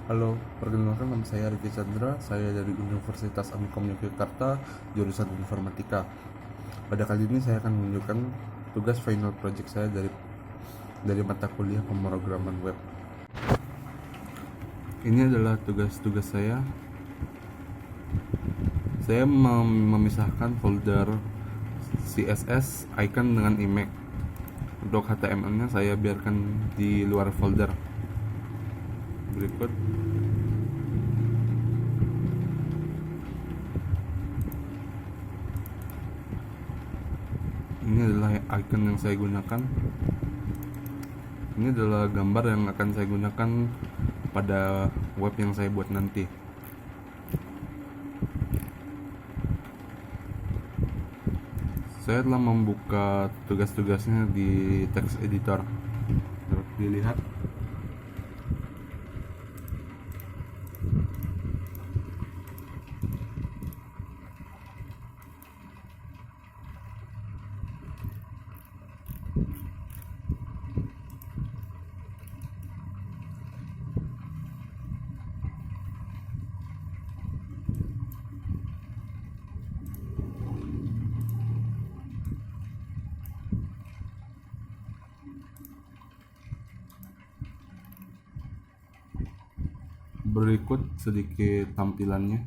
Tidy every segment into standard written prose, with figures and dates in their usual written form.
Halo, perkenalkan nama saya Riki Chandra. Saya dari Universitas Amikom Yogyakarta, jurusan Informatika. Pada kali ini saya akan menunjukkan tugas final project saya dari mata kuliah pemrograman web. Ini adalah tugas-tugas saya. Saya memisahkan folder CSS, icon dengan image. Untuk HTML-nya saya biarkan di luar folder. Berikut ini adalah icon yang saya gunakan. Ini adalah gambar yang akan saya gunakan pada web yang saya buat nanti. Saya telah membuka tugas-tugasnya di text editor. Dapat dilihat. Berikut sedikit tampilannya.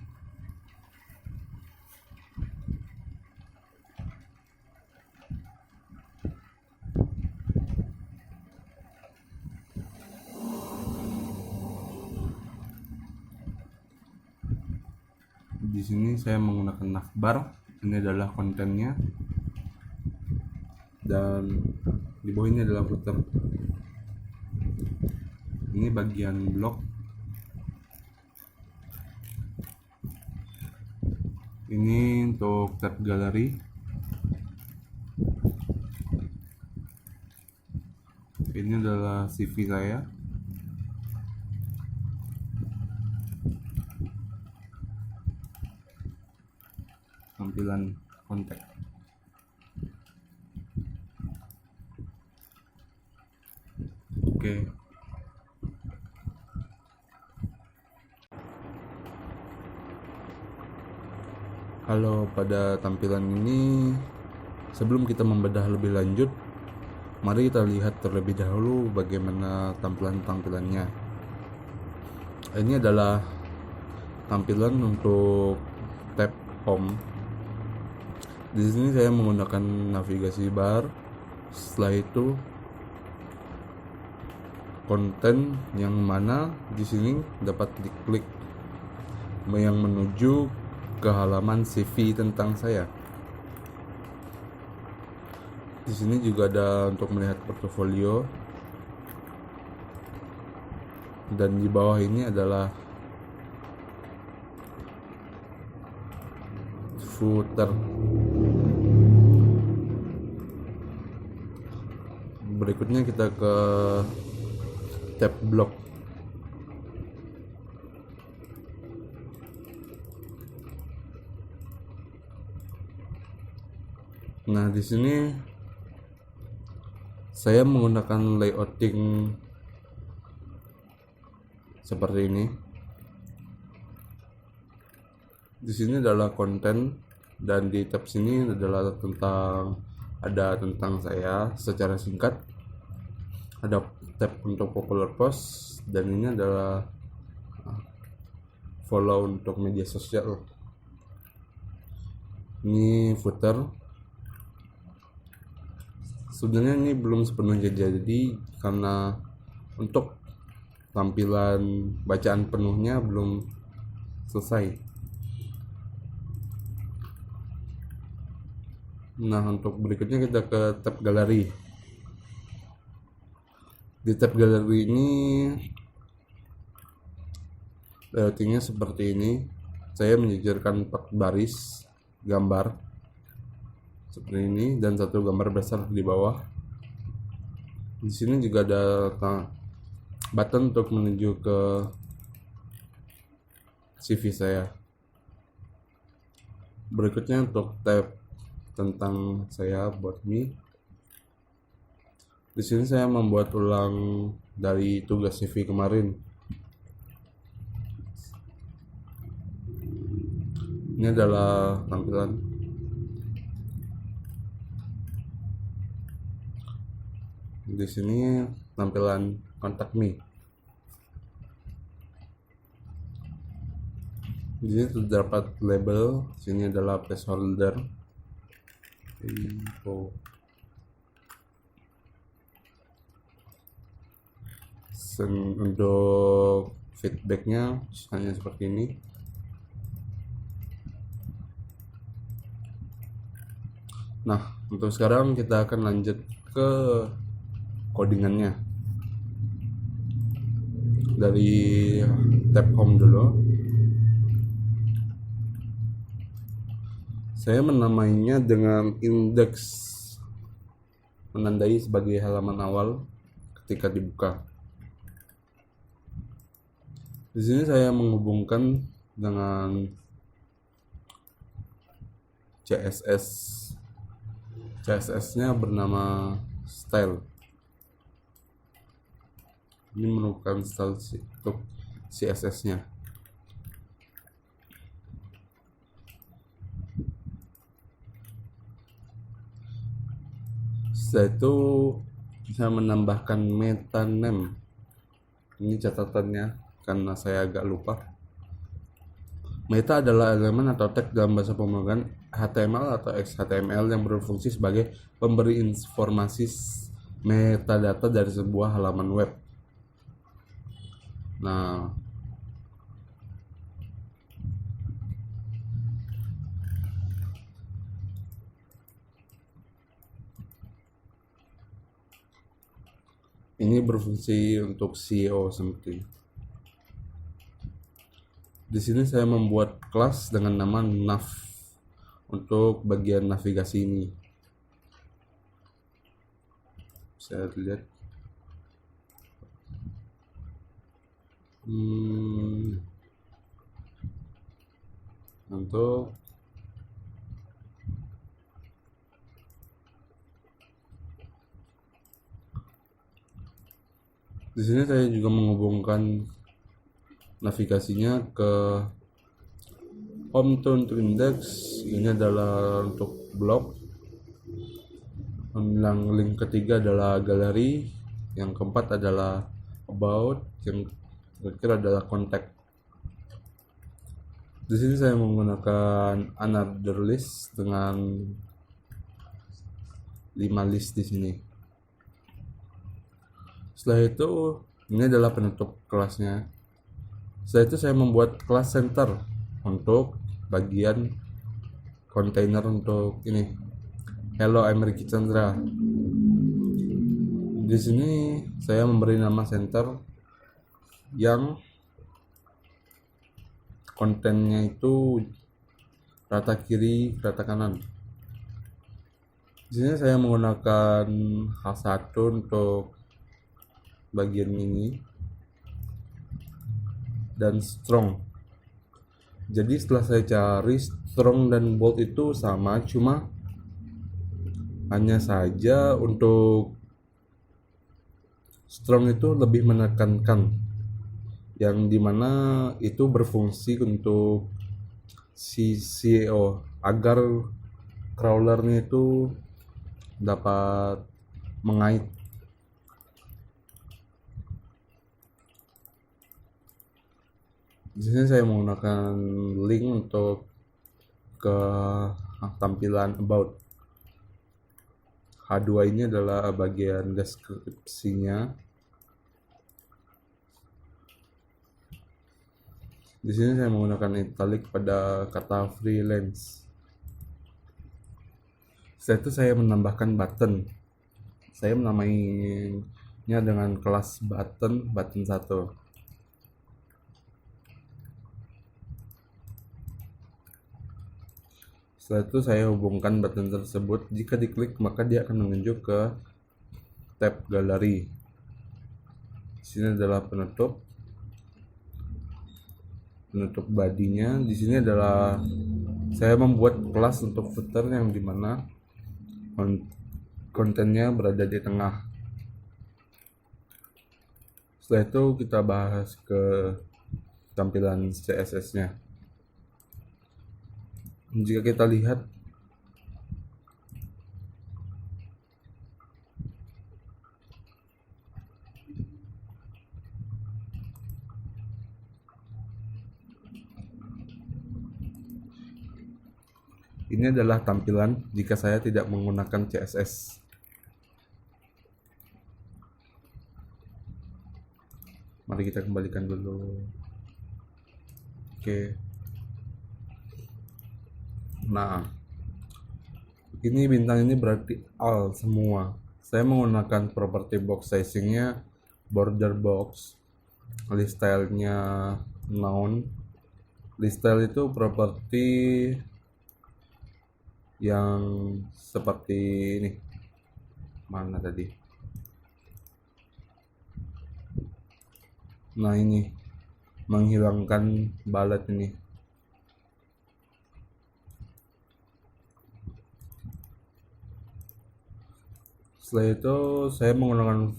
Di sini saya menggunakan navbar. Ini adalah kontennya. Dan di bawah ini adalah footer. Ini bagian blog. Ini untuk tab galeri. Ini adalah CV saya. Tampilan kontak. Oke. Kalau pada tampilan ini, sebelum kita membedah lebih lanjut, mari kita lihat terlebih dahulu bagaimana tampilannya. Ini adalah tampilan untuk tab home. Di sini saya menggunakan navigasi bar. Setelah itu konten yang mana di sini dapat klik yang menuju ke halaman CV tentang saya. Di sini juga ada untuk melihat portofolio. Dan di bawah ini adalah footer. Berikutnya kita ke tab blog. Nah, di sini saya menggunakan layouting seperti ini. Di sini adalah konten dan di tab sini adalah tentang saya secara singkat. Ada tab untuk popular post dan ini adalah follow untuk media sosial. Ini footer. Sebenarnya ini belum sepenuhnya jadi karena untuk tampilan bacaan penuhnya belum selesai. Nah, untuk berikutnya kita ke tab galeri. Di tab galeri ini layoutingnya seperti ini. Saya menjejerkan 4 baris gambar seperti ini dan satu gambar besar di bawah. Di sini juga ada button untuk menuju ke CV saya. Berikutnya untuk tab tentang saya buat me. Di sini saya membuat ulang dari tugas CV kemarin. Ini adalah tampilan. Di sini tampilan kontak me. Di sini terdapat label. Sini adalah placeholder. Info. Untuk feedbacknya hanya seperti ini. Nah, untuk sekarang kita akan lanjut ke codingannya. Dari tab home dulu. Saya menamainya dengan index, menandai sebagai halaman awal ketika dibuka. Di sini saya menghubungkan dengan CSS. CSS-nya bernama style. Ini merupakan style untuk CSS-nya. Setelah itu bisa menambahkan meta name. Ini catatannya karena saya agak lupa. Meta adalah elemen atau tag dalam bahasa pemrograman HTML atau XHTML yang berfungsi sebagai pemberi informasi metadata dari sebuah halaman web. Nah, ini berfungsi untuk SEO seperti. Di sini saya membuat kelas dengan nama nav untuk bagian navigasi ini. Saya lihat. Untuk di sini saya juga menghubungkan navigasinya ke home to untuk index. Ini adalah untuk blog. Yang link ketiga adalah galeri. Yang keempat adalah about. Yang terakhir adalah contact. Di sini saya menggunakan another list dengan 5 list di sini. Setelah itu ini adalah penutup kelasnya. Setelah itu saya membuat kelas center untuk bagian kontainer untuk ini. Hello, I'm Ricky Chandra. Di sini saya memberi nama center yang kontennya itu rata kiri, rata kanan. Di sini saya menggunakan H1 untuk bagian ini dan strong. Jadi setelah saya cari, strong dan bold itu sama, cuma hanya saja untuk strong itu lebih menekankan, yang dimana itu berfungsi untuk si SEO agar crawlernya itu dapat mengait. Di sini saya menggunakan link untuk ke tampilan about. H2 ini adalah bagian deskripsinya. Di sini saya menggunakan italic pada kata freelance. Setelah itu saya menambahkan button. Saya menamainya dengan kelas button 1. Setelah itu saya hubungkan button tersebut. Jika diklik maka dia akan menunjuk ke tab galeri. Di sini adalah penutup bodinya. Di sini adalah saya membuat kelas untuk footer yang dimana kontennya berada di tengah. Setelah itu kita bahas ke tampilan CSS-nya. Jika kita lihat ini adalah tampilan jika saya tidak menggunakan CSS. Mari kita kembalikan dulu. Oke. Nah, ini bintang ini berarti all semua. Saya menggunakan property box sizingnya border box, list style-nya noun. List style itu properti yang seperti ini. Mana tadi? Nah, ini menghilangkan balet ini. Setelah itu saya menggunakan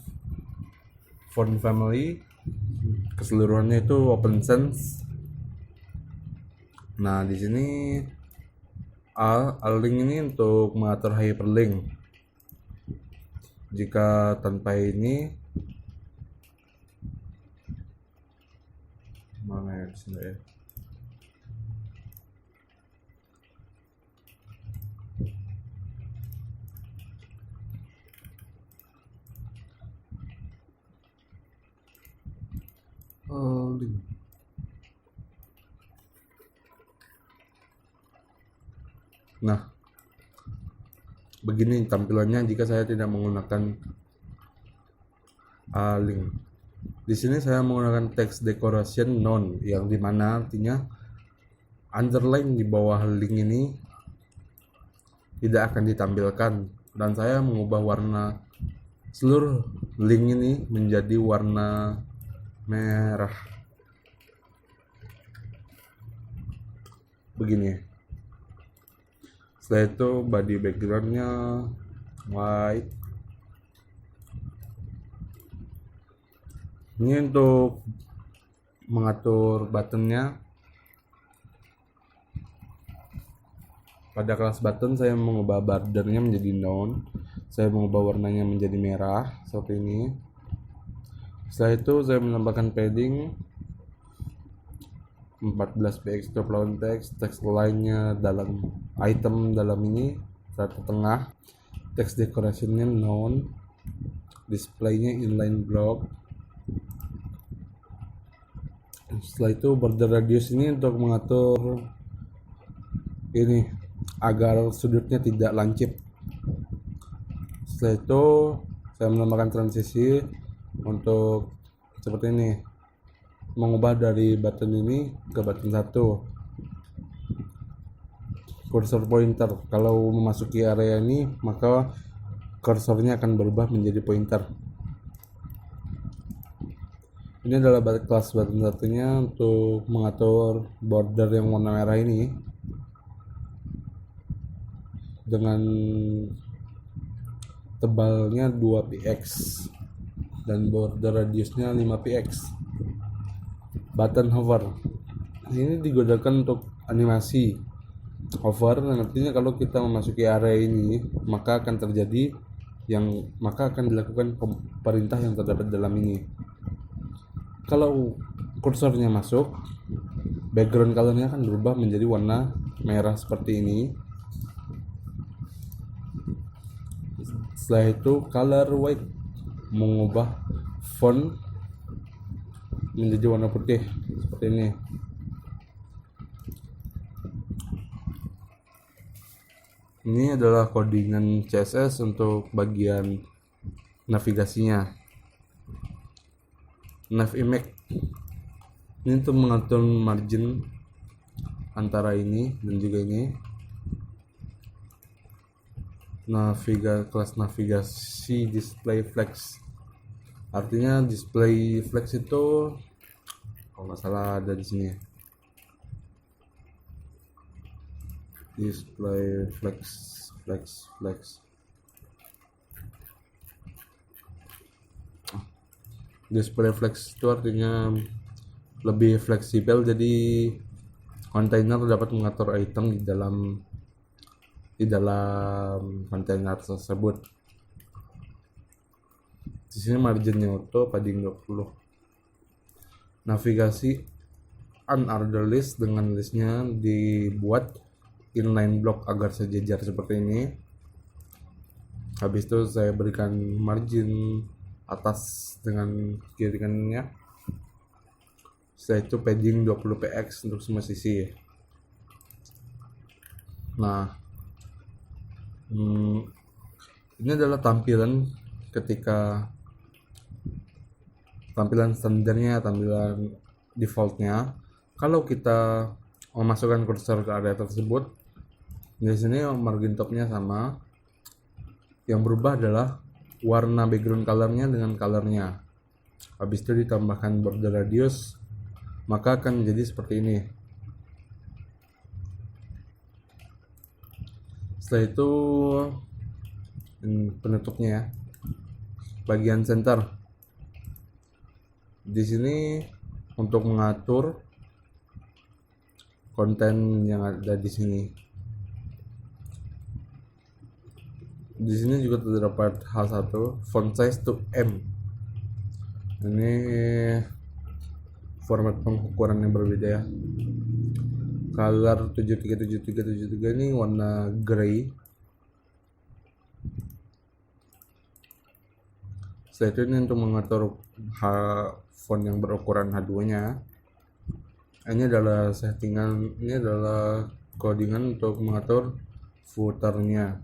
font family, keseluruhannya itu open sans. Nah, di sini link ini untuk mengatur hyperlink. Jika tanpa ini, mana ya di sini ya? Link. Nah, begini tampilannya jika saya tidak menggunakan link. Di sini saya menggunakan text decoration none, yang dimana artinya underline di bawah link ini tidak akan ditampilkan, dan saya mengubah warna seluruh link ini menjadi warna merah begini. Setelah itu body backgroundnya white. Ini untuk mengatur buttonnya. Pada kelas button saya mengubah bordernya menjadi noun. Saya mengubah warnanya menjadi merah seperti ini. Setelah itu saya menambahkan padding 14 px top lawan teks lainnya dalam item dalam ini satu tengah, text decorationnya noun, displaynya inline block. Setelah itu border radius ini untuk mengatur ini agar sudutnya tidak lancip. Setelah itu saya menambahkan transisi untuk seperti ini, mengubah dari button ini ke button 1. Cursor pointer, kalau memasuki area ini maka kursornya akan berubah menjadi pointer. Ini adalah kelas button satunya untuk mengatur border yang warna merah ini dengan tebalnya 2px dan border radiusnya 5px. Button hover ini digunakan untuk animasi hover, artinya kalau kita memasuki area ini maka akan dilakukan perintah yang terdapat dalam ini. Kalau kursornya masuk, background colornya akan berubah menjadi warna merah seperti ini. Setelah itu color white, mengubah font menjadi warna putih seperti ini. Ini adalah codingan CSS untuk bagian navigasinya. Nav image ini untuk mengatur margin antara ini dan juga ini. Kelas navigasi display flex, artinya display flex itu kalau nggak salah ada di sini. Display flex. Display flex itu artinya lebih fleksibel, jadi Kontainer dapat mengatur item di dalam kontainer tersebut. Di sini marginnya auto padding 20. Navigasi unordered list dengan listnya dibuat inline block agar sejajar seperti ini. Habis itu saya berikan margin atas dengan kiri kanannya. Setelah itu padding 20 px untuk semua sisi. Nah, ini adalah tampilan standarnya, tampilan defaultnya. Kalau kita memasukkan cursor ke area tersebut, di sini margin topnya sama. Yang berubah adalah warna background colornya dengan colornya. Habis itu ditambahkan border radius, maka akan menjadi seperti ini. Setelah itu penutupnya ya. Bagian center. Di sini untuk mengatur konten yang ada di sini. Di sini juga terdapat H1 font size to M. Ini format pengukuran yang berbeda ya. Color 737373 ini warna gray. Setelah itu ini untuk mengatur font yang berukuran H2-nya. Ini adalah settingan, ini adalah codingan untuk mengatur footernya.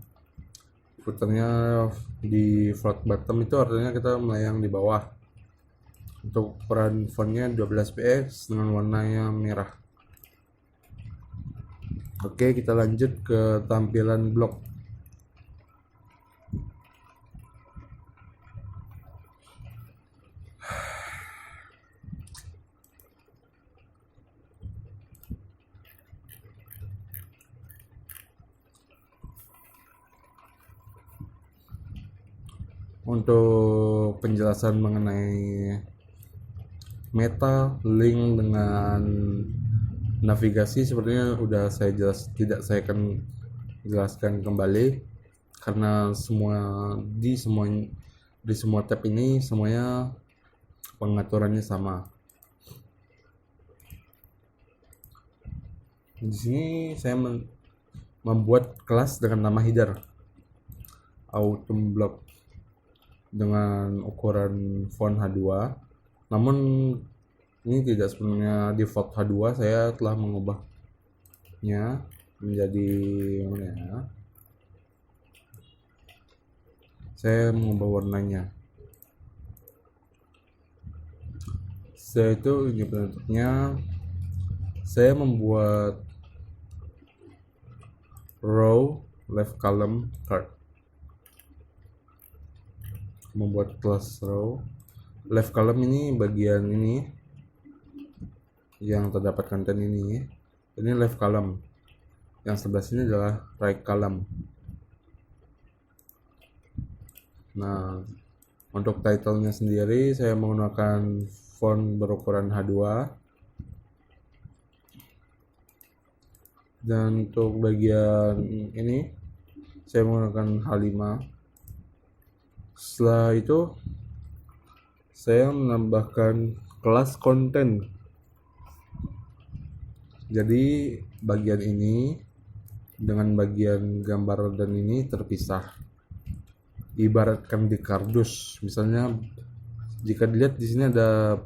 Footernya di flat bottom itu artinya kita melayang di bawah. Untuk ukuran fontnya 12 px dengan warnanya merah. Oke, kita lanjut ke tampilan blog. Untuk penjelasan mengenai meta, link dengan navigasi sepertinya udah tidak saya akan jelaskan kembali karena di semua tab ini semuanya pengaturannya sama. Di sini saya membuat kelas dengan nama header autumn block dengan ukuran font H2. Namun ini tidak sepenuhnya default H2, saya telah mengubahnya menjadi mana ya? Saya mengubah warnanya. Setelah itu ini penutupnya. Saya membuat row left column card. Membuat class row left column ini bagian ini yang terdapat konten ini left column, yang sebelah sini adalah right column. Nah, untuk titlenya sendiri saya menggunakan font berukuran H2, dan untuk bagian ini saya menggunakan H5. Setelah itu saya menambahkan kelas konten. Jadi bagian ini dengan bagian gambar dan ini terpisah. Ibaratkan di kardus, misalnya jika dilihat di sini ada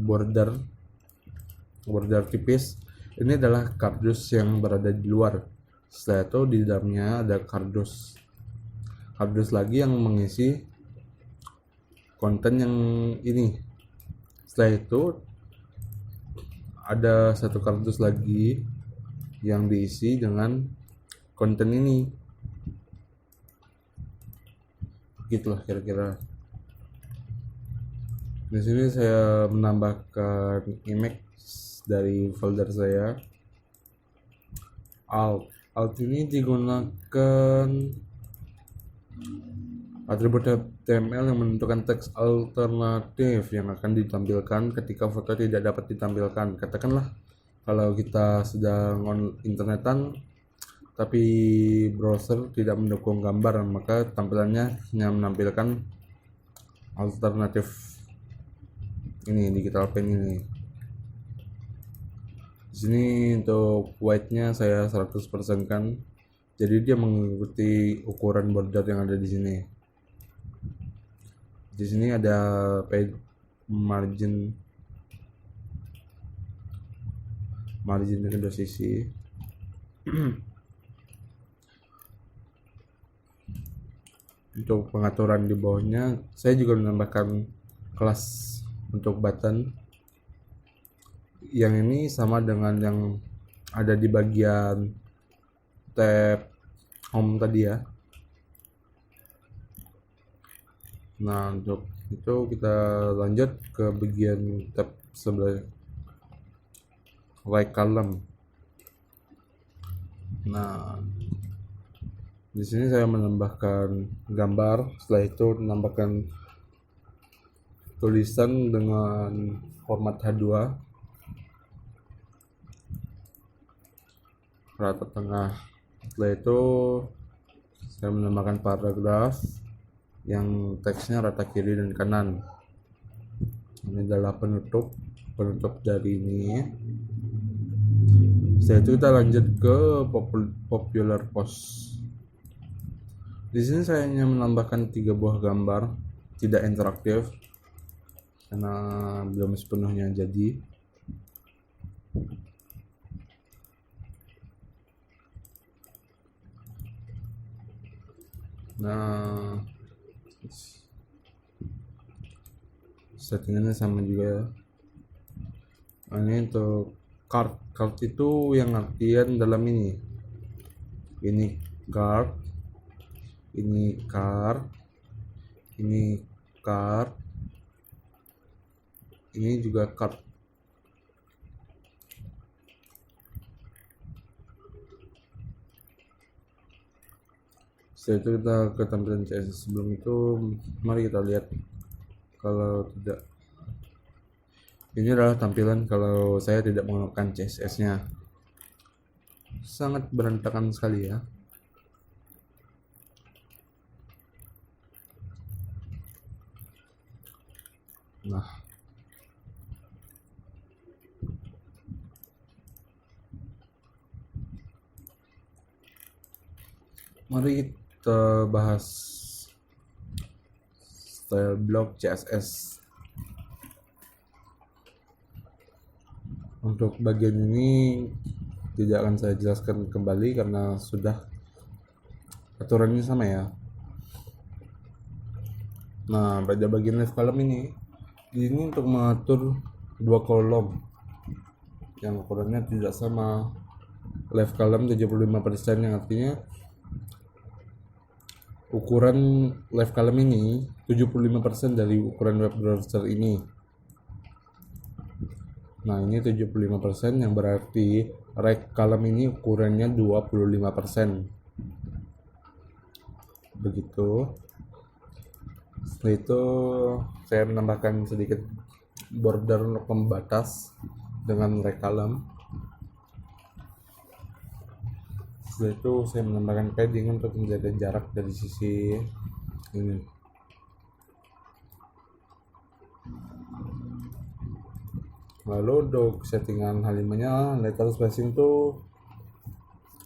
border tipis. Ini adalah kardus yang berada di luar. Setelah itu di dalamnya ada kardus lagi yang mengisi konten yang ini. Setelah itu ada satu kardus lagi yang diisi dengan konten ini. Begitulah kira-kira. Di sini saya menambahkan image dari folder saya. Alt ini digunakan Atribut HTML yang menentukan teks alternatif yang akan ditampilkan ketika foto tidak dapat ditampilkan. Katakanlah kalau kita sedang internetan tapi browser tidak mendukung gambar, maka tampilannya hanya menampilkan alternatif ini, digital paint ini. Di sini untuk white-nya saya 100% kan, jadi dia mengikuti ukuran border yang ada di sini. Di sini ada margin di kedua sisi. Untuk pengaturan di bawahnya saya juga menambahkan kelas untuk button. Yang ini sama dengan yang ada di bagian tab home tadi ya. Nah, untuk itu kita lanjut ke bagian tab sebelah right column. Nah, di sini saya menambahkan gambar, setelah itu menambahkan tulisan dengan format H2, rata tengah. Setelah itu saya menambahkan paragraf yang teksnya rata kiri dan kanan. Ini adalah penutup dari ini. Setelah itu kita lanjut ke popular post. Di sini saya hanya menambahkan 3 buah gambar, tidak interaktif karena belum sepenuhnya jadi. Nah, settingannya sama juga. Nah, ini untuk card itu yang artian dalam ini card, ini card, ini card, ini juga card. Setelah itu kita ke tampilan CSS. Sebelum itu mari kita lihat kalau tidak, ini adalah tampilan kalau saya tidak menggunakan CSS nya. Sangat berantakan sekali ya. Nah, mari kita bahas style block CSS. Untuk bagian ini tidak akan saya jelaskan kembali karena sudah aturannya sama ya. Nah, pada bagian left column ini untuk mengatur 2 kolom yang ukurannya tidak sama. Left column 75%, yang artinya ukuran left column ini 75% dari ukuran web browser ini. Nah, ini 75%, yang berarti right column ini ukurannya 25%. Begitu. Setelah itu saya menambahkan sedikit border untuk pembatas dengan right column. Setelah itu saya menambahkan padding untuk menjaga jarak dari sisi ini. Lalu untuk settingan H5-nya, letter spacing itu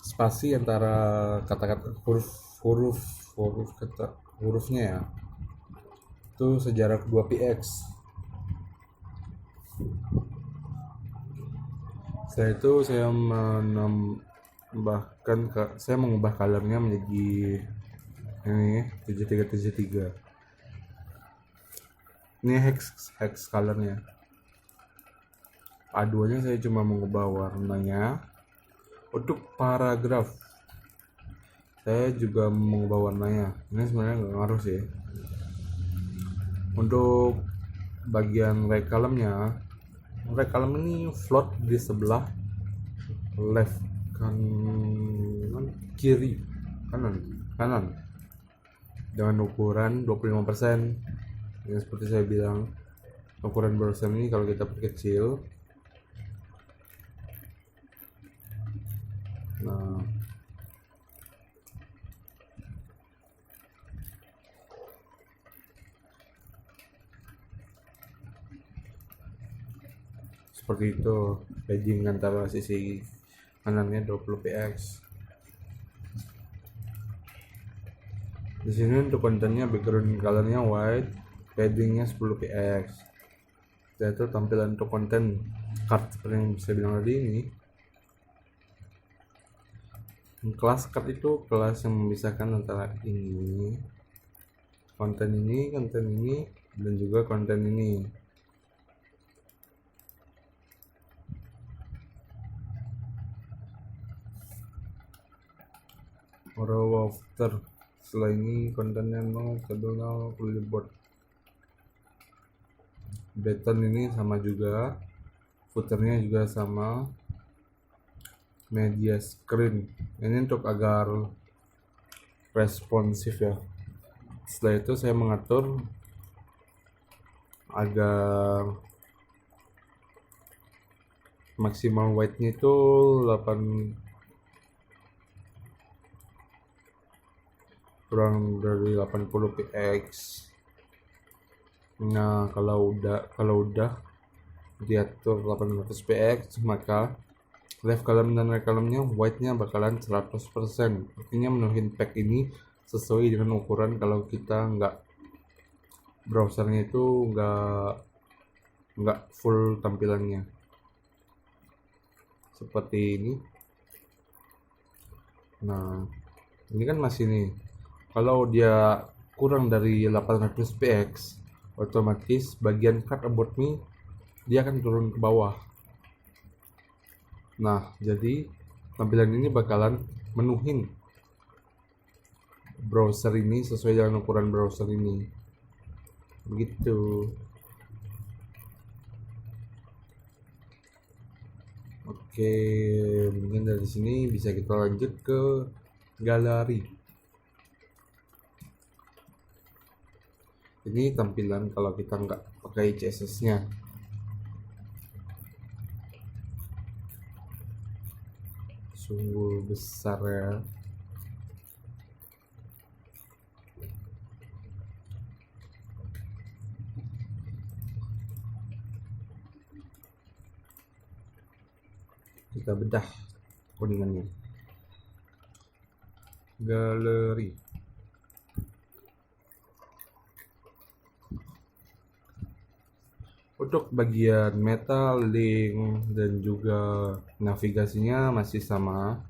spasi antara kata-kata hurufnya ya, itu sejarak 2px. Setelah itu saya mengubah colornya menjadi ini 7373. Ini hex colornya. A2-nya saya cuma mengubah warnanya. Untuk paragraf saya juga mengubah warnanya. Ini sebenarnya nggak ngaruh sih. Untuk bagian right column-nya, right column ini float di sebelah left kanan. dengan ukuran 25%. Yang seperti saya bilang, ukuran browser ini kalau kita perkecil, nah seperti itu padding antara sisi kanannya 20 px. Di sini untuk kontennya background colornya white, paddingnya 10 px. Itu tampilan untuk konten card seperti yang saya bilang tadi ini. Kelas card itu kelas yang memisahkan antara ini, konten ini, dan juga konten ini. Row after, setelah ini kontennya no terminal clipboard. Button ini sama juga, footernya juga sama. Media screen ini untuk agar responsif ya. Setelah itu saya mengatur agar maksimal white-nya itu 8 kurang dari 80 px. Nah, kalau udah diatur 800 px, maka left column dan right column-nya white-nya bakalan 100%. Artinya menuhin pack ini sesuai dengan ukuran kalau kita browsernya itu nggak full tampilannya. Seperti ini. Nah, ini kan masih nih. Kalau dia kurang dari 800 px, otomatis bagian card about me dia akan turun ke bawah. Nah, jadi tampilan ini bakalan menuhin browser ini sesuai dengan ukuran browser ini. Begitu. Oke, mungkin dari sini bisa kita lanjut ke galeri. Ini tampilan kalau kita nggak pakai CSS-nya. Sungguh besar ya. Kita bedah codingannya. Galeri. Untuk bagian meta, link, dan juga navigasinya masih sama.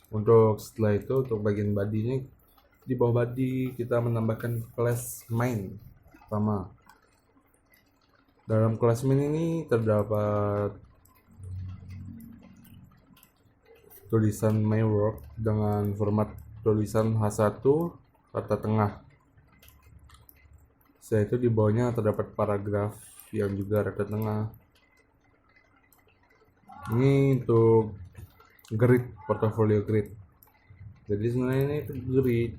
Untuk setelah itu, untuk bagian bodinya, di bawah body kita menambahkan class main sama. Dalam class main ini terdapat tulisan my work dengan format tulisan H1 rata tengah. Setelah itu di bawahnya terdapat paragraf yang juga rata tengah. Ini untuk grid, portfolio grid. Jadi sebenarnya ini itu grid.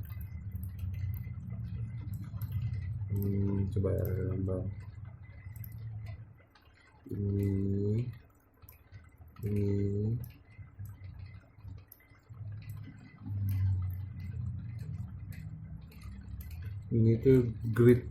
Coba ya gambar. Ini tuh grid.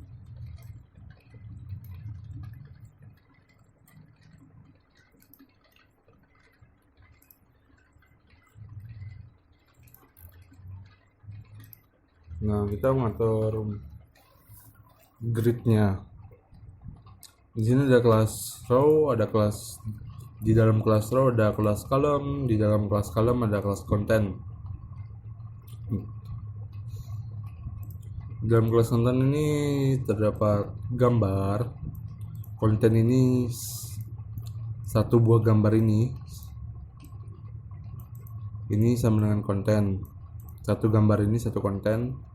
Nah, kita mengatur gridnya. Di sini ada kelas row, ada kelas di dalam kelas row ada kelas column, di dalam kelas column ada kelas content. Dalam kelas konten ini terdapat gambar. Konten ini satu buah gambar ini sama dengan konten. Satu gambar ini satu konten.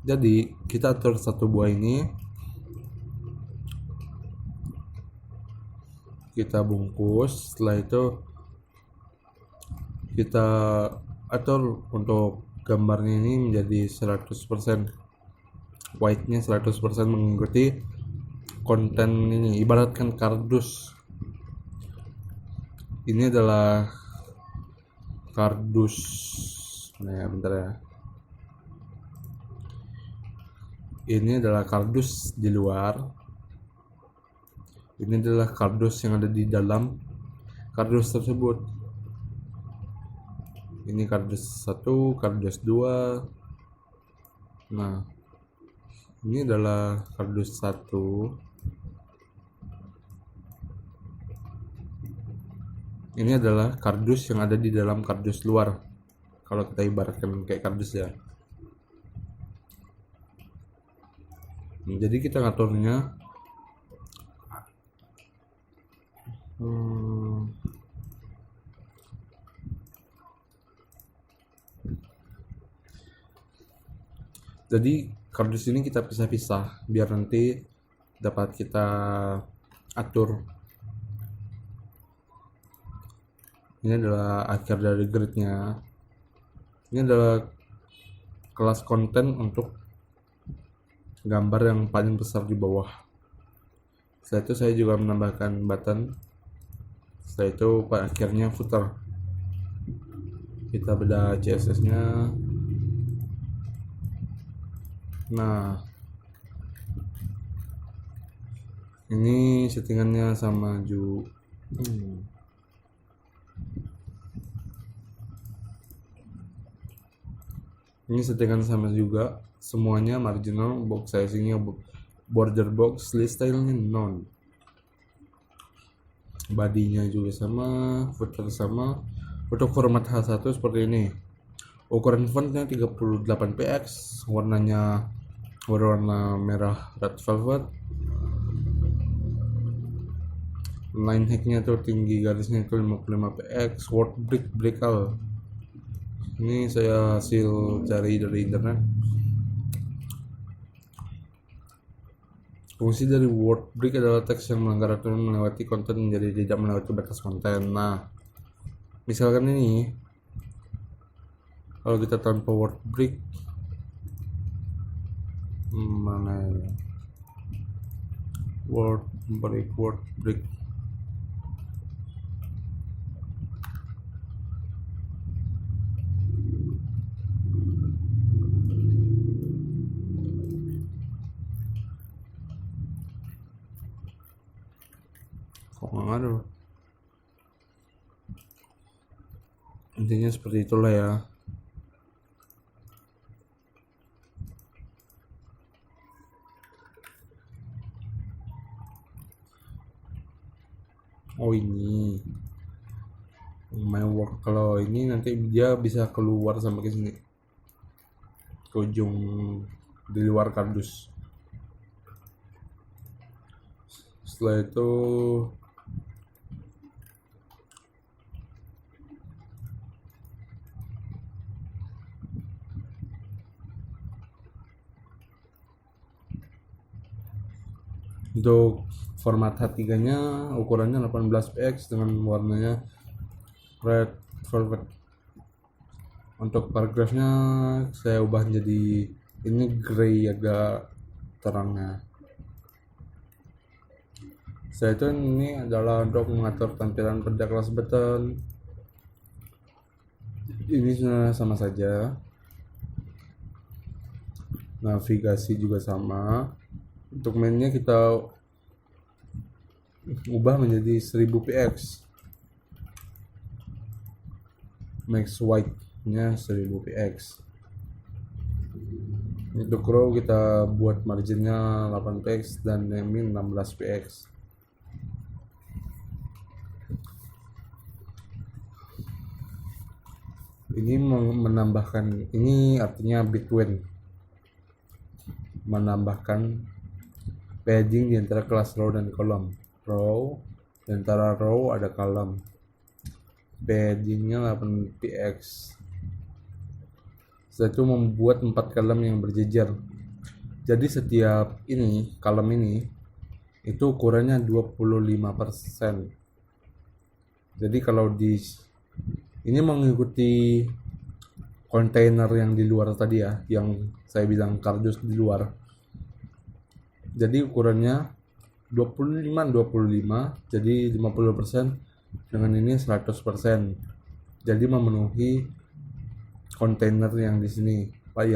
Jadi kita atur satu buah ini, kita bungkus. Setelah itu kita atur untuk gambarnya ini menjadi 100% white-nya 100% mengikuti konten ini. Ibaratkan kardus, ini adalah kardus, nah bentar ya, ini adalah kardus di luar, ini adalah kardus yang ada di dalam kardus tersebut. Ini kardus 1, kardus 2. Nah, ini adalah kardus 1. Ini adalah kardus yang ada di dalam kardus luar. Kalau kita ibaratkan kayak kardus ya. Jadi kita ngaturnya jadi kardus ini kita pisah-pisah biar nanti dapat kita atur. Ini adalah akhir dari grid-nya. Ini adalah kelas konten untuk gambar yang paling besar di bawah. Setelah itu saya juga menambahkan button. Setelah itu akhirnya footer. Kita bedah CSS-nya. Nah, ini settingannya sama juga. Ini settingan sama juga, semuanya marginal, box sizingnya border box, list stylenya none, badinya juga sama, footer sama. Untuk format H1 seperti ini, ukuran fontnya 38px, warnanya berwarna merah red velvet, line height-nya tuh tinggi garisnya itu 55px, word breakal. Ini saya hasil cari dari internet. Fungsi dari word break adalah teks yang melanggar aturan melewati konten menjadi tidak melewati batas konten. Nah, misalkan ini, kalau kita tanpa word break, mana ya? Word break. Kok nggak ada? Intinya seperti itulah ya. Oh, ini my work. Kalau ini nanti dia bisa keluar sampai ke sini, ke ujung di luar kardus. Setelah itu untuk format H3-nya ukurannya 18px dengan warnanya red velvet. Untuk paragrafnya saya ubah jadi ini gray agak terangnya. Setelah itu ini adalah untuk mengatur tampilan pada kelas button. Ini sama saja. Navigasi juga sama. Untuk mainnya kita ubah menjadi 1000px, max white nya 1000px. Untuk row kita buat marginnya 8px dan min 16px. Ini menambahkan, ini artinya between, menambahkan padding di antara kelas row dan kolom. Row, di antara row ada kolom. Paddingnya 8px. Setelah itu membuat 4 kolom yang berjejer. Jadi setiap ini, kolom ini itu ukurannya 25%. Jadi kalau di ini mengikuti kontainer yang di luar tadi ya, yang saya bilang kardus di luar. Jadi ukurannya 25 jadi 50%, dengan ini 100%. Jadi memenuhi kontainer yang di sini, Pak,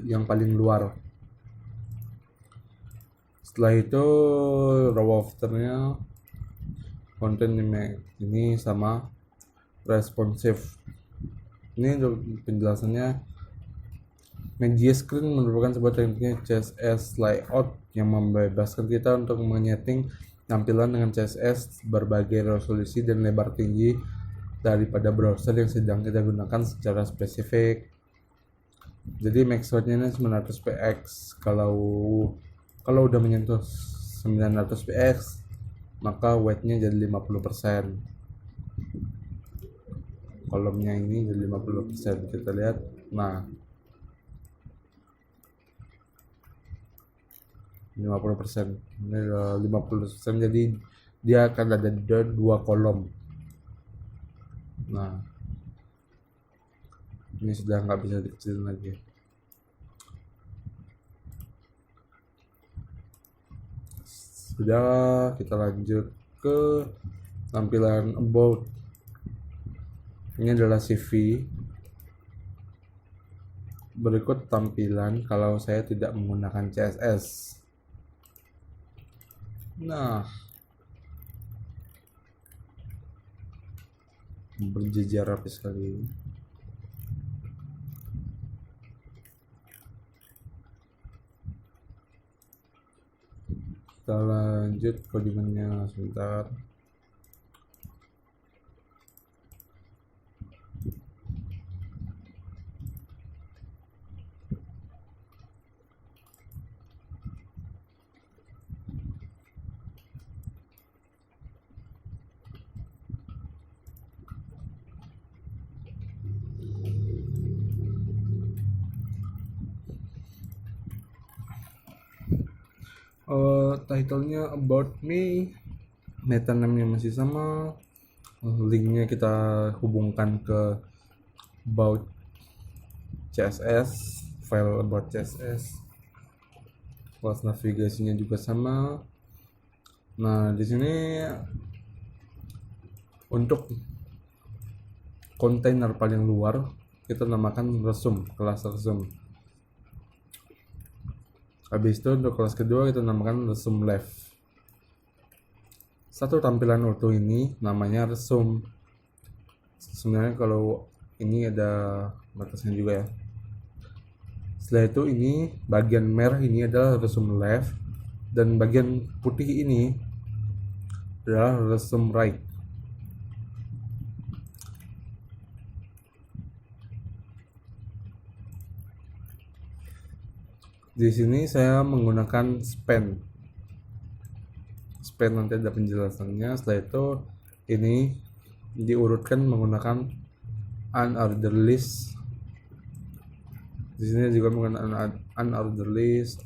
yang paling luar. Setelah itu raw waternya konten ini sama responsif. Ini penjelasannya. Media screen merupakan sebuah teknik CSS layout yang membebaskan kita untuk menyeting tampilan dengan CSS berbagai resolusi dan lebar tinggi daripada browser yang sedang kita gunakan secara spesifik. Jadi max weight-nya 900 px. Kalau udah menyentuh 900 px, maka weight-nya jadi 50%. Kolomnya ini jadi 50%. Kita lihat. Nah, 50%. Ini 50%, jadi dia akan ada 2 kolom. Nah, ini sudah nggak bisa dikecilin lagi. Sudah, kita lanjut ke tampilan about. Ini adalah CV. Berikut tampilan kalau saya tidak menggunakan CSS. Nah, berjejer rapi sekali. Kita lanjut codingannya sebentar. Title-nya about me, meta name-nya masih sama, linknya kita hubungkan ke about CSS, file about CSS, kelas navigasinya juga sama. Nah, di sini untuk kontainer paling luar kita namakan resume, kelas resume. Habis itu untuk kelas kedua kita namakan resume left. Satu tampilan utuh ini namanya resume. Sebenarnya kalau ini ada batasnya juga ya. Setelah itu ini bagian merah ini adalah resume left, dan bagian putih ini adalah resume right. Di sini saya menggunakan span nanti ada penjelasannya. Setelah itu ini diurutkan menggunakan unordered list. Di sini juga menggunakan unordered list.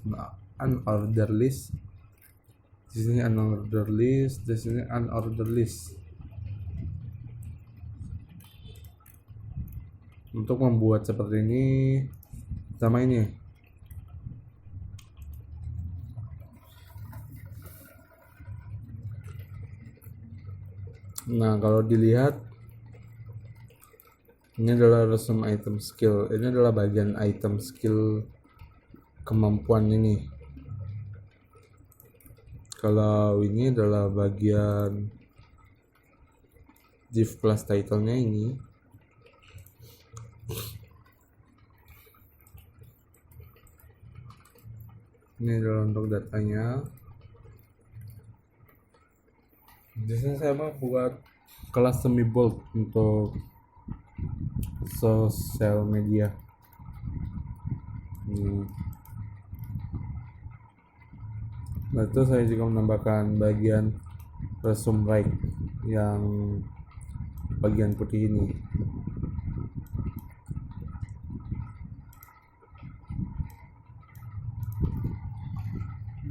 Di sini unordered list, di sini unordered list. Untuk membuat seperti ini, sama ini. Nah, kalau dilihat, ini adalah resume item skill. Ini adalah bagian item skill kemampuan ini. Kalau ini adalah bagian div class title-nya ini. Ini adalah untuk datanya. Di sini saya mau buat kelas semi bold untuk sosial media. Nah, itu saya juga menambahkan bagian resume right yang bagian putih ini.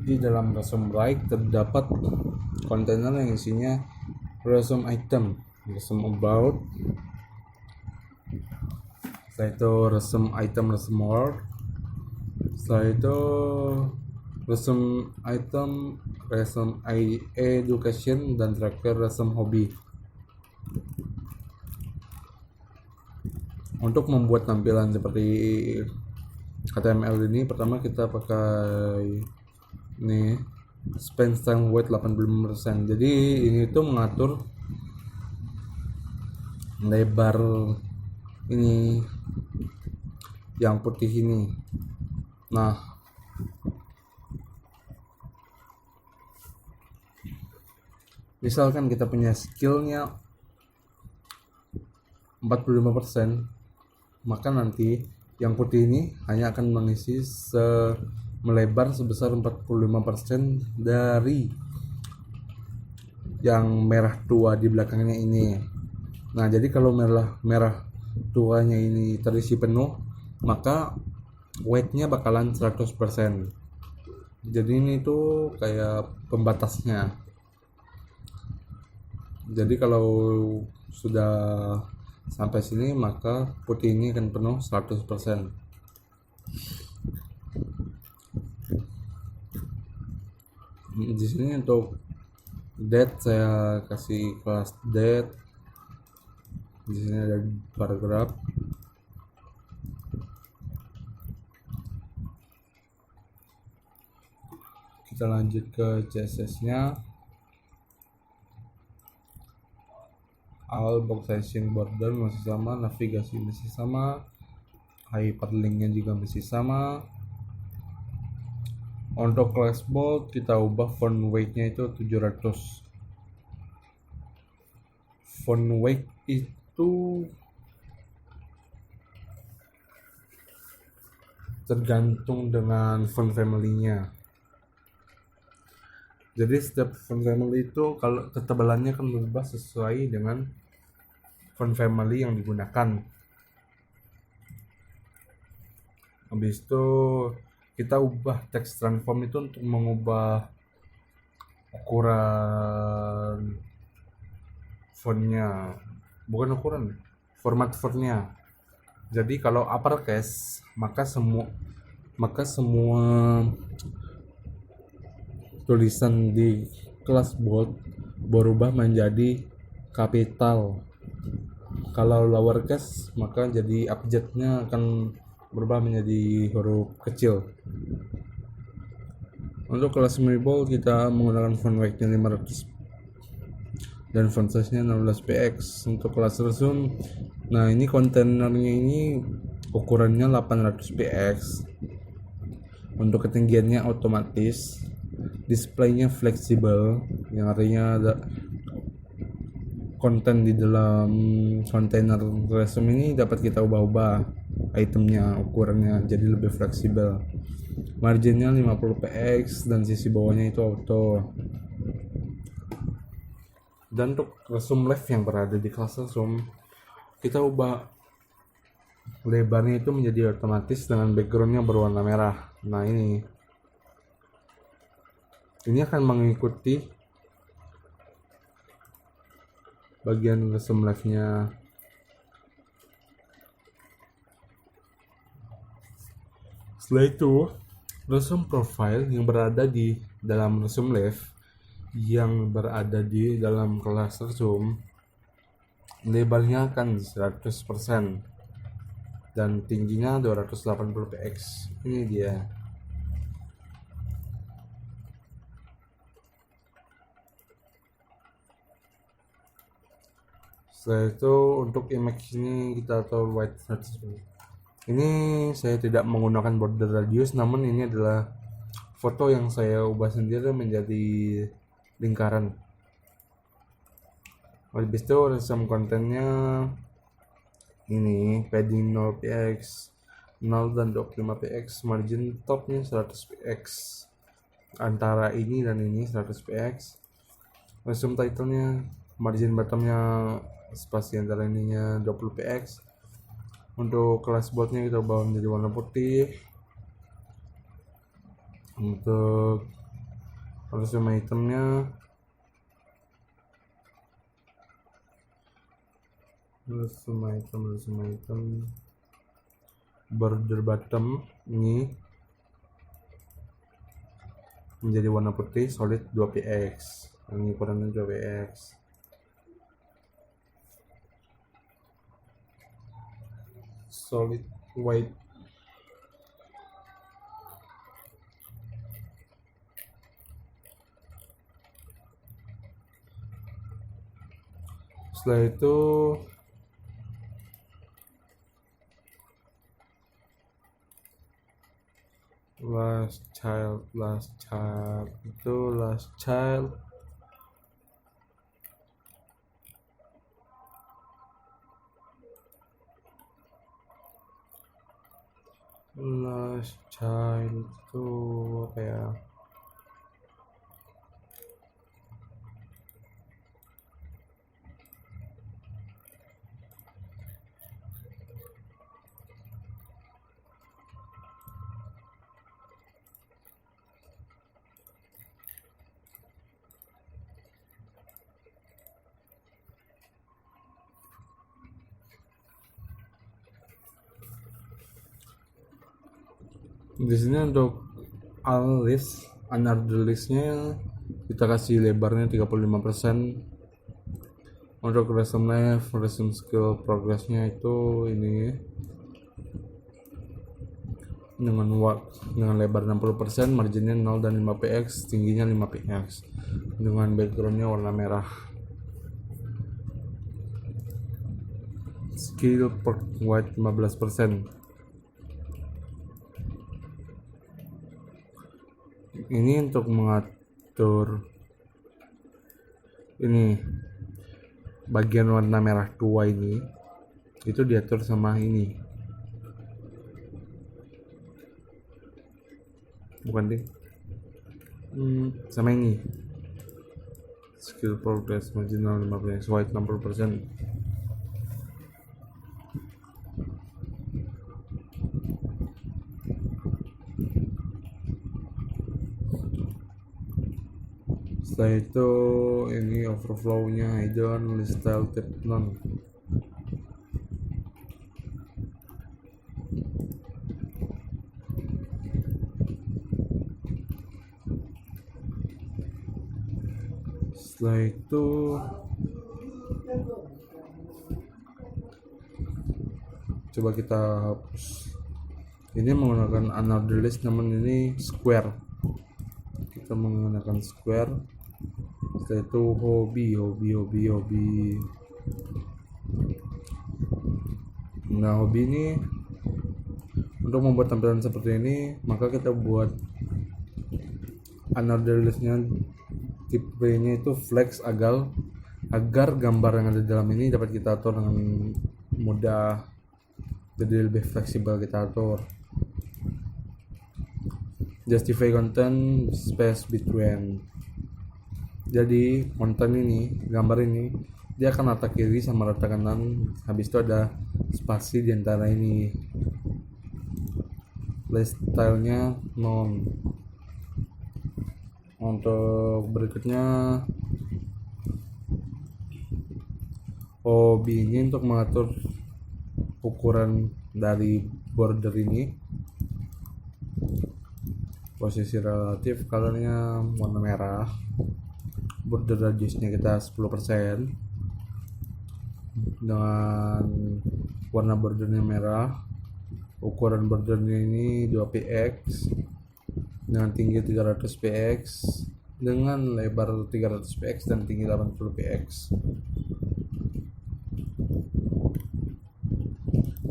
Di dalam resume right terdapat kontainer yang isinya resume item, resume about. Setelah itu resume item, resume word. Setelah itu resume item, resume education, dan terakhir resume hobi. Untuk membuat tampilan seperti HTML ini, pertama kita pakai ini span style weight 85%. Jadi ini tuh mengatur lebar ini yang putih ini. Nah, misalkan kita punya skillnya 45%, maka nanti yang putih ini hanya akan mengisi melebar sebesar 45% dari yang merah tua di belakangnya ini. Nah, jadi kalau merah tuanya ini terisi penuh, maka weight-nya bakalan 100%. Jadi ini tuh kayak pembatasnya. Jadi kalau sudah sampai sini, maka putih ini akan penuh 100%. Di sini untuk date saya kasih kelas date. Di sini ada paragraf. Kita lanjut ke CSS-nya. All box sizing border masih sama, navigasi masih sama, hyperlink-nya juga masih sama. Untuk class bold kita ubah font weight-nya itu 700. Font weight itu tergantung dengan font family-nya. Jadi setiap font family itu kalau ketebalannya akan berubah sesuai dengan font family yang digunakan. Habis itu kita ubah text transform itu untuk mengubah ukuran fontnya, bukan ukuran, format fontnya. Jadi kalau uppercase, maka semua tulisan di kelas bold berubah menjadi kapital. Kalau lowercase, maka jadi abjadnya akan berubah menjadi huruf kecil. Untuk kelas bold kita menggunakan font weight-nya 500 dan font size-nya 16px. Untuk kelas resume, nah ini kontainernya ini ukurannya 800px. Untuk ketinggiannya otomatis, displaynya fleksibel, yang artinya ada konten di dalam kontainer resume ini dapat kita ubah-ubah itemnya, ukurannya jadi lebih fleksibel. Marginnya 50px dan sisi bawahnya itu auto. Dan untuk resume left yang berada di kelas resume, kita ubah lebarnya itu menjadi otomatis dengan backgroundnya berwarna merah. Nah ini akan mengikuti bagian resume left-nya. Setelah itu, resume profile yang berada di dalam resume left yang berada di dalam kelas resume, lebarnya akan 100% dan tingginya 280px. Ini dia. Setelah itu untuk image ini kita atur white 100%. Ini saya tidak menggunakan border radius, namun ini adalah foto yang saya ubah sendiri menjadi lingkaran. Habis itu resume kontennya ini padding 0px, 0 dan 25px, margin topnya 100px, antara ini dan ini 100px. Resume title-nya, margin bottomnya spasi antara ininya 20px. Untuk kelas boldnya kita ubah menjadi warna putih. Untuk resume itemnya, resume item border bottom ini menjadi warna putih solid 2px. Ini ukurannya 2px. Solid white. Setelah itu last child itu last child itu apa ya? Di sini untuk under listnya kita kasih lebarnya 35%. Untuk resume life, resume skill progressnya itu ini dengan lebar 60%, marginnya 0 dan 5px, tingginya 5px, dengan backgroundnya warna merah. Skill perk white 15%. Ini untuk mengatur ini bagian warna merah tua ini, itu diatur sama ini, bukan deh, sama ini. Skill progress marginal 15%, white 60%. Setelah itu ini overflow-nya hidden, list style tip none. Setelah itu coba kita hapus. Ini menggunakan another list, namun ini square. Kita menggunakan square. Setelah itu hobi. Nah, hobi ini untuk membuat tampilan seperti ini, maka kita buat another listnya tipenya itu flex agar gambar yang ada di dalam ini dapat kita atur dengan mudah, jadi lebih fleksibel kita atur. Justify content space between. Jadi konten ini, gambar ini, dia akan rata kiri sama rata kanan. Habis itu ada spasi di antara ini. Style-nya non. Untuk berikutnya hobi ini untuk mengatur ukuran dari border ini. Posisi relatif, colornya warna merah. Border radiusnya kita 10% dengan warna bordernya merah. Ukuran bordernya ini 2px dengan tinggi 300px, dengan lebar 300px dan tinggi 80px.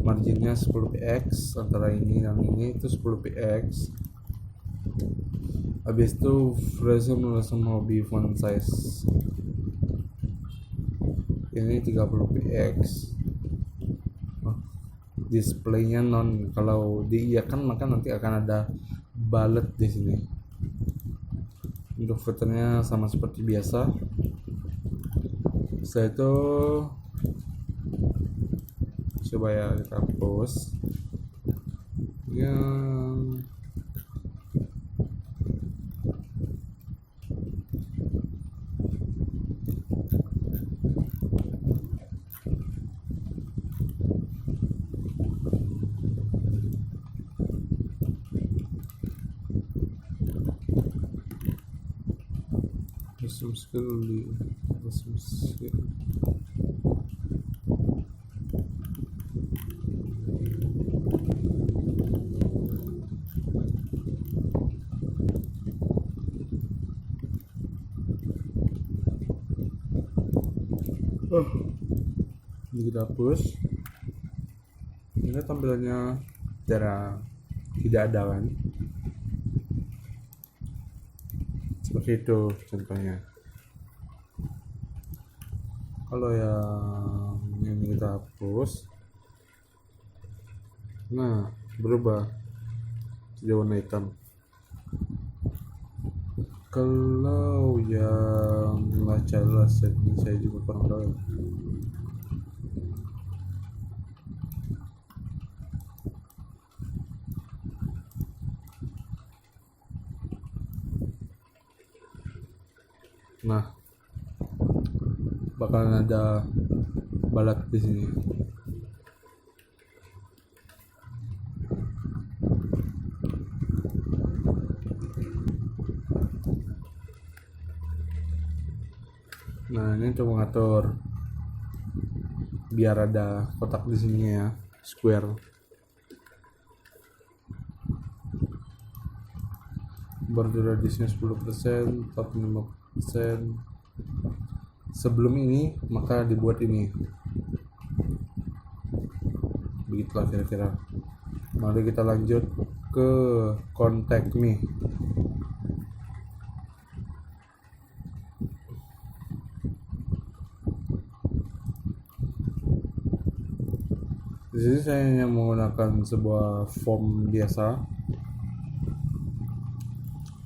Marginnya 10px, antara ini dan ini itu 10px. Habis itu resume hobi font size ini 30px. Displaynya non, kalau diiakan maka nanti akan ada bullet di sini. Untuk filternya sama seperti biasa. Setelah itu coba ya kita hapus yang custom skill. Ini kita hapus. Ini tampilannya tidak ada kan, seperti itu contohnya. Kalau yang ini kita hapus, nah berubah jadi warna hitam. Kalau yang nggak jelas, saya juga kurang tahu. Nah, bakalan ada balat di sini. Nah, ini untuk mengatur biar ada kotak di sini ya, square. Border radiusnya 10%, top 5%. Sebelum ini maka dibuat ini. Begitulah kira-kira. Mari kita lanjut ke contact nih. Di sini saya hanya menggunakan sebuah form biasa.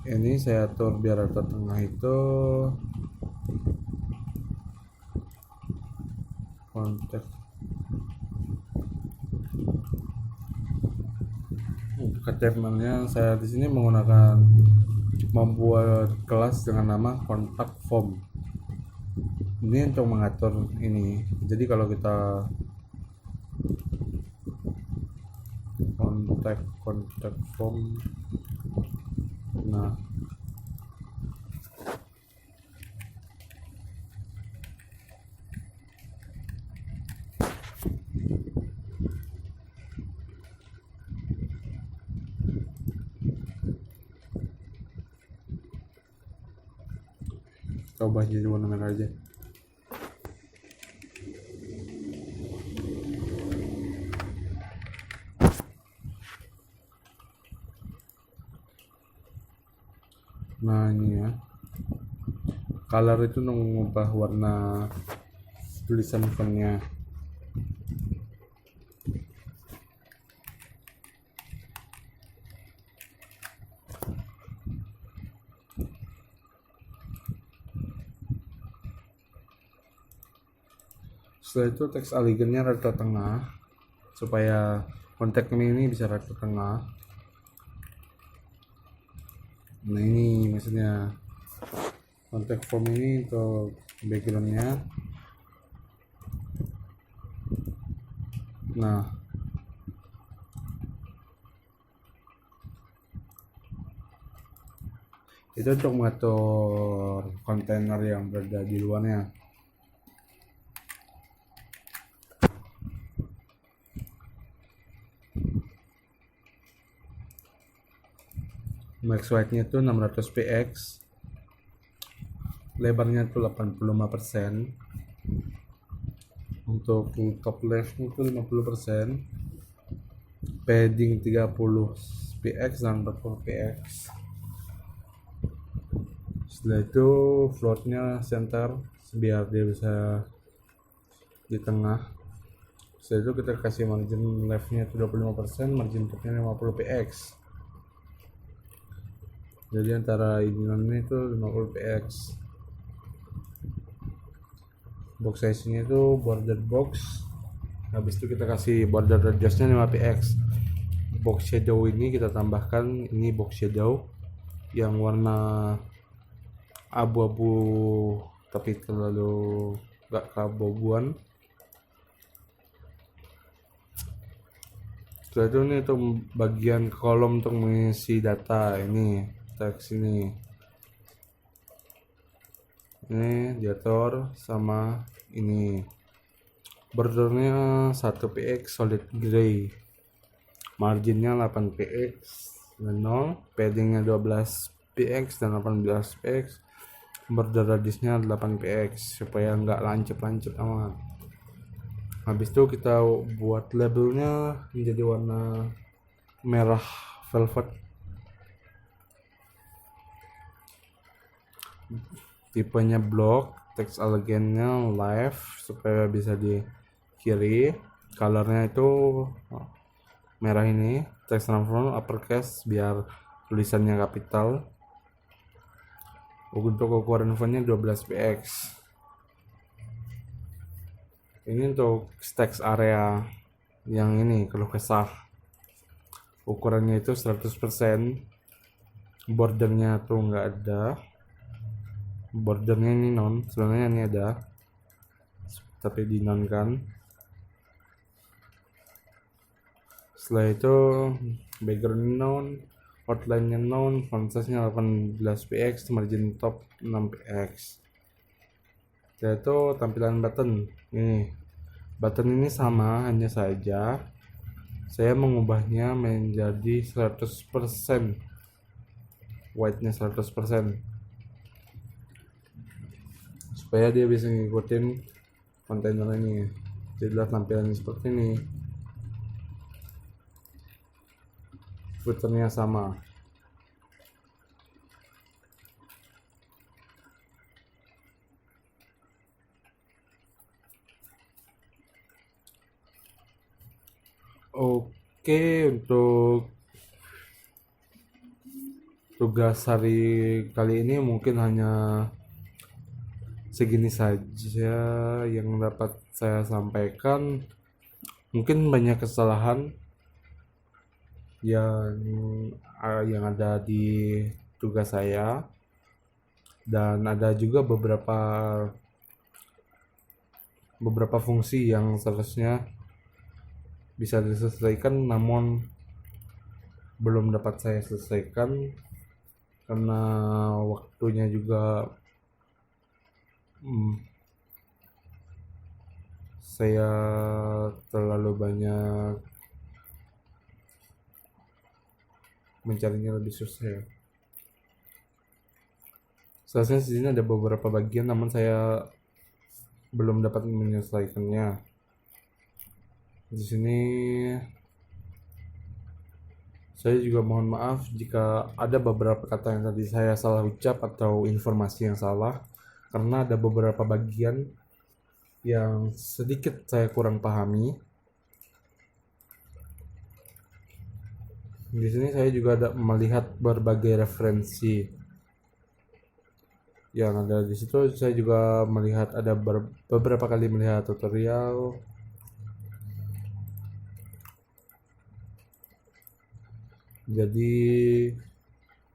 Ini saya atur biar rata tengah itu kontak. HTML-nya saya di sini menggunakan membuat kelas dengan nama contact form. Ini untuk mengatur ini. Jadi kalau kita contact form, nah coba jadi warna merah aja. Nah ini ya, color itu mengubah warna tulisan fontnya. Setelah itu teks alignnya rata tengah supaya kontak ini bisa rata tengah. Nah ini maksudnya kontak form ini untuk backgroundnya. Nah itu untuk mengatur kontainer yang berada di luarnya. Max width-nya itu 600 px, lebarnya itu 85%, untuk top left-nya itu 50%, padding 30 px dan 40 px. Setelah itu floatnya center biar dia bisa di tengah. Setelah itu kita kasih margin left-nya itu 25%, margin top-nya 50 px. Jadi antara ini itu 50 px. Box size-nya itu border box. Habis itu kita kasih border radiusnya 5 px. Box shadow ini kita tambahkan, ini box shadow yang warna abu-abu tapi terlalu gak keabu-abuan. Setelah itu ini untuk bagian kolom untuk mengisi data, ini teks ini. Ini diator sama ini. Bordernya 1px solid gray, marginnya 8px dan 0, paddingnya 12px dan 18px, border radiusnya 8px supaya nggak lancip-lancip amat. Habis itu kita buat labelnya menjadi warna merah velvet. Tipenya block, teks elegannya live supaya bisa di kiri. Colornya itu merah ini, teks transform uppercase biar tulisannya kapital. Untuk ukuran fontnya 12px. Ini untuk text area yang ini keluh kesah. Ukurannya itu 100%. Bordernya tuh nggak ada. Bordernya ini non, sebenarnya ini ada, tapi di non kan. Setelah itu background non, outline-nya non, font size-nya 18px, margin top 6px. Setelah itu tampilan button. Nih, button ini sama, hanya saja saya mengubahnya menjadi 100%, white-nya 100%, supaya dia bisa ngikutin kontainer ini. Jadilah tampilannya seperti ini. Footernya sama. Oke, untuk tugas hari kali ini mungkin hanya segini saja yang dapat saya sampaikan. Mungkin banyak kesalahan yang ada di tugas saya, dan ada juga beberapa fungsi yang seharusnya bisa diselesaikan namun belum dapat saya selesaikan karena waktunya juga saya terlalu banyak mencarinya, lebih susah ya. Seharusnya di sini ada beberapa bagian namun saya belum dapat menyelesaikannya. Di sini saya juga mohon maaf jika ada beberapa kata yang tadi saya salah ucap atau informasi yang salah, karena ada beberapa bagian yang sedikit saya kurang pahami. Di sini saya juga ada melihat berbagai referensi yang ada di situ. Saya juga melihat ada beberapa kali melihat tutorial. Jadi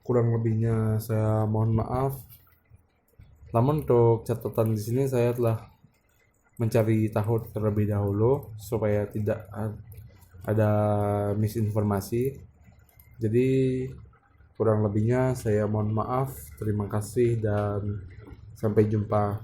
kurang lebihnya saya mohon maaf. Namun untuk catatan di sini saya telah mencari tahu terlebih dahulu supaya tidak ada misinformasi. Jadi kurang lebihnya saya mohon maaf. Terima kasih dan sampai jumpa.